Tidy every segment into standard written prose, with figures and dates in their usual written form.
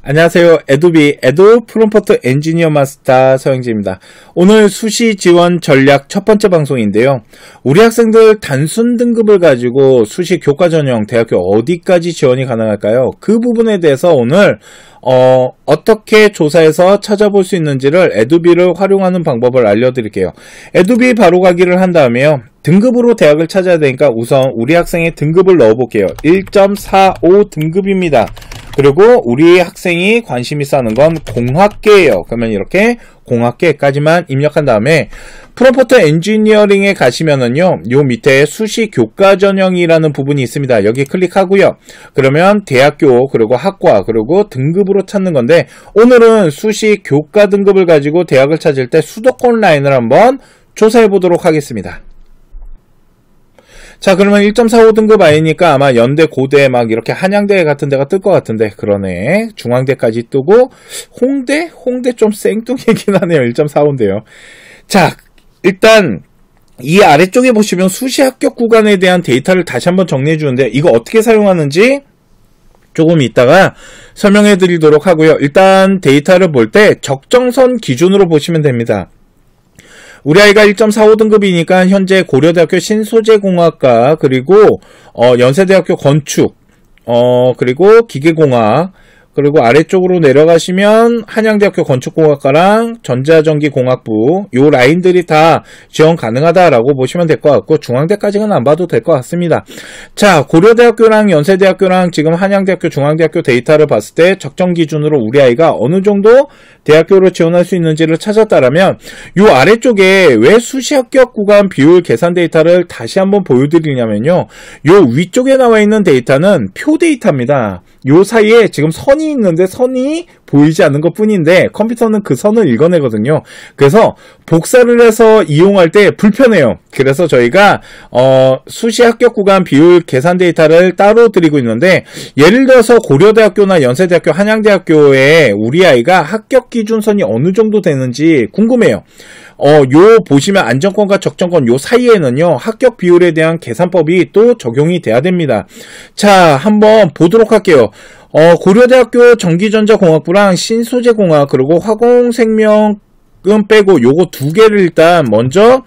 안녕하세요. 에도비 에도 프롬프트 엔지니어 마스터 서영재입니다. 오늘 수시 지원 전략 첫 번째 방송인데요. 우리 학생들 단순 등급을 가지고 수시 교과 전형 대학교 어디까지 지원이 가능할까요? 그 부분에 대해서 오늘 어떻게 조사해서 찾아볼 수 있는지를 에도비를 활용하는 방법을 알려드릴게요. 에도비 바로가기를 한 다음에요. 등급으로 대학을 찾아야 되니까 우선 우리 학생의 등급을 넣어볼게요. 1.45 등급입니다. 그리고 우리 학생이 관심 있어 하는 건 공학계예요. 그러면 이렇게 공학계까지만 입력한 다음에 프롬프트 엔지니어링에 가시면은요, 요 밑에 수시 교과 전형이라는 부분이 있습니다. 여기 클릭하고요. 그러면 대학교, 그리고 학과, 그리고 등급으로 찾는 건데, 오늘은 수시 교과 등급을 가지고 대학을 찾을 때 수도권 라인을 한번 조사해 보도록 하겠습니다. 자, 그러면 1.45 등급 아니니까 아마 연대, 고대 막 이렇게 한양대 같은 데가 뜰 것 같은데, 그러네. 중앙대까지 뜨고, 홍대 좀 생뚱이긴 하네요. 1.45인데요. 자, 일단 이 아래쪽에 보시면 수시 합격 구간에 대한 데이터를 다시 한번 정리해 주는데, 이거 어떻게 사용하는지 조금 이따가 설명해 드리도록 하고요. 일단 데이터를 볼 때 적정선 기준으로 보시면 됩니다. 우리 아이가 1.45 등급이니까 현재 고려대학교 신소재공학과, 그리고 연세대학교 건축, 그리고 기계공학, 그리고 아래쪽으로 내려가시면 한양대학교 건축공학과랑 전자전기공학부, 요 라인들이 다 지원 가능하다라고 보시면 될 것 같고, 중앙대까지는 안 봐도 될 것 같습니다. 자, 고려대학교랑 연세대학교랑 지금 한양대학교, 중앙대학교 데이터를 봤을 때 적정 기준으로 우리 아이가 어느 정도 대학교로 지원할 수 있는지를 찾았다라면, 요 아래쪽에 왜 수시 합격 구간 비율 계산 데이터를 다시 한번 보여드리냐면요, 요 위쪽에 나와 있는 데이터는 표 데이터입니다. 요 사이에 지금 선이 있는데 선이 보이지 않는 것 뿐인데 컴퓨터는 그 선을 읽어내거든요. 그래서 복사를 해서 이용할 때 불편해요. 그래서 저희가 수시 합격 구간 비율 계산 데이터를 따로 드리고 있는데, 예를 들어서 고려대학교나 연세대학교, 한양대학교에 우리 아이가 합격 기준선이 어느 정도 되는지 궁금해요. 요 보시면 안정권과 적정권 요 사이에는요, 합격 비율에 대한 계산법이 또 적용이 돼야 됩니다. 자, 한번 보도록 할게요. 고려대학교 전기전자공학부랑 신소재공학, 그리고 화공생명은 빼고 요거 두 개를 일단 먼저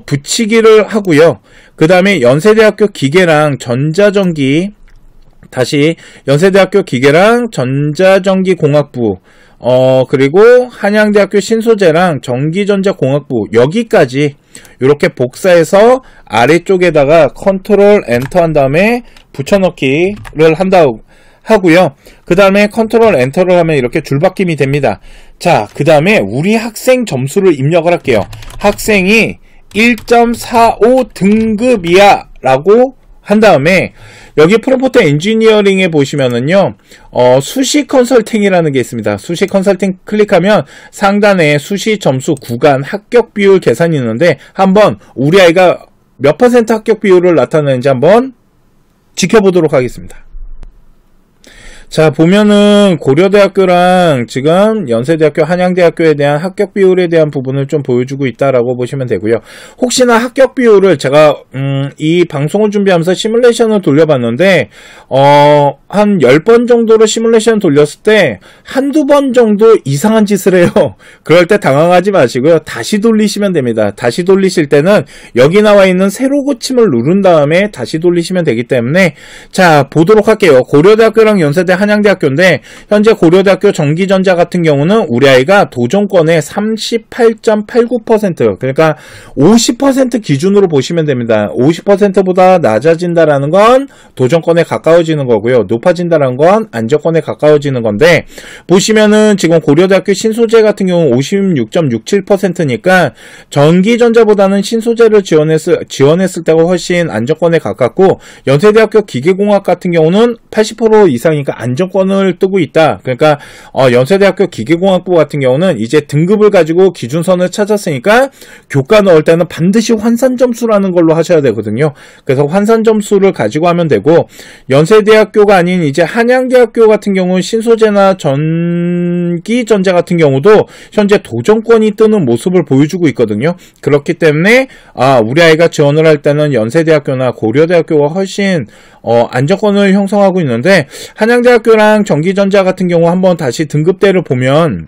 붙이기를 하고요. 그 다음에 연세대학교 기계랑 전자전기, 다시 연세대학교 기계랑 전자전기공학부, 그리고 한양대학교 신소재랑 전기전자공학부, 여기까지 이렇게 복사해서 아래쪽에다가 컨트롤 엔터 한 다음에 붙여넣기를 한다고 하고요. 그 다음에 컨트롤 엔터를 하면 이렇게 줄바뀜이 됩니다. 자, 그 다음에 우리 학생 점수를 입력을 할게요. 학생이 1.45 등급이야 라고 한 다음에 여기 프롬프트 엔지니어링에 보시면은요, 수시 컨설팅이라는 게 있습니다. 수시 컨설팅 클릭하면 상단에 수시 점수 구간 합격 비율 계산이 있는데, 한번 우리 아이가 몇 퍼센트 합격 비율을 나타내는지 한번 지켜보도록 하겠습니다. 자, 보면은 고려대학교랑 지금 연세대학교, 한양대학교에 대한 합격 비율에 대한 부분을 좀 보여주고 있다라고 보시면 되고요. 혹시나 합격 비율을 제가 이 방송을 준비하면서 시뮬레이션을 돌려봤는데, 한 10번 정도로 시뮬레이션 돌렸을 때 한두 번 정도 이상한 짓을 해요. 그럴 때 당황하지 마시고요. 다시 돌리시면 됩니다. 다시 돌리실 때는 여기 나와 있는 세로 고침을 누른 다음에 다시 돌리시면 되기 때문에, 자, 보도록 할게요. 고려대학교랑 연세대, 한양대학교인데 현재 고려대학교 전기전자 같은 경우는 우리 아이가 도전권의 38.89%, 그러니까 50% 기준으로 보시면 됩니다. 50%보다 낮아진다라는 건 도전권에 가까워지는 거고요. 높아진다라는 건 안정권에 가까워지는 건데, 보시면은 지금 고려대학교 신소재 같은 경우는 56.67%니까 전기전자보다는 신소재를 지원했을 때가 훨씬 안정권에 가깝고, 연세대학교 기계공학 같은 경우는 80% 이상이니까 안정권을 뜨고 있다. 그러니까 연세대학교 기계공학부 같은 경우는 이제 등급을 가지고 기준선을 찾았으니까 교과 넣을 때는 반드시 환산점수라는 걸로 하셔야 되거든요. 그래서 환산점수를 가지고 하면 되고, 연세대학교가 아닌 이제 한양대학교 같은 경우는 신소재나 전기전자 같은 경우도 현재 도전권이 뜨는 모습을 보여주고 있거든요. 그렇기 때문에 우리 아이가 지원을 할 때는 연세대학교나 고려대학교가 훨씬 안정권을 형성하고 있는데, 한양대학교 한양대학교랑 전기전자 같은 경우 한번 다시 등급대를 보면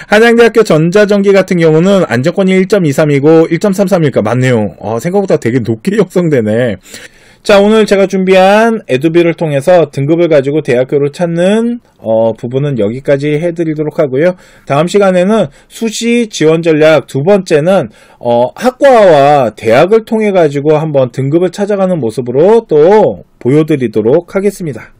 한양대학교 전자전기 같은 경우는 안정권이 1.23이고 1.33이니까 맞네요. 생각보다 되게 높게 형성되네. 자, 오늘 제가 준비한 에듀비를 통해서 등급을 가지고 대학교를 찾는 부분은 여기까지 해드리도록 하고요. 다음 시간에는 수시 지원 전략 두 번째는 학과와 대학을 통해 가지고 한번 등급을 찾아가는 모습으로 또 보여드리도록 하겠습니다.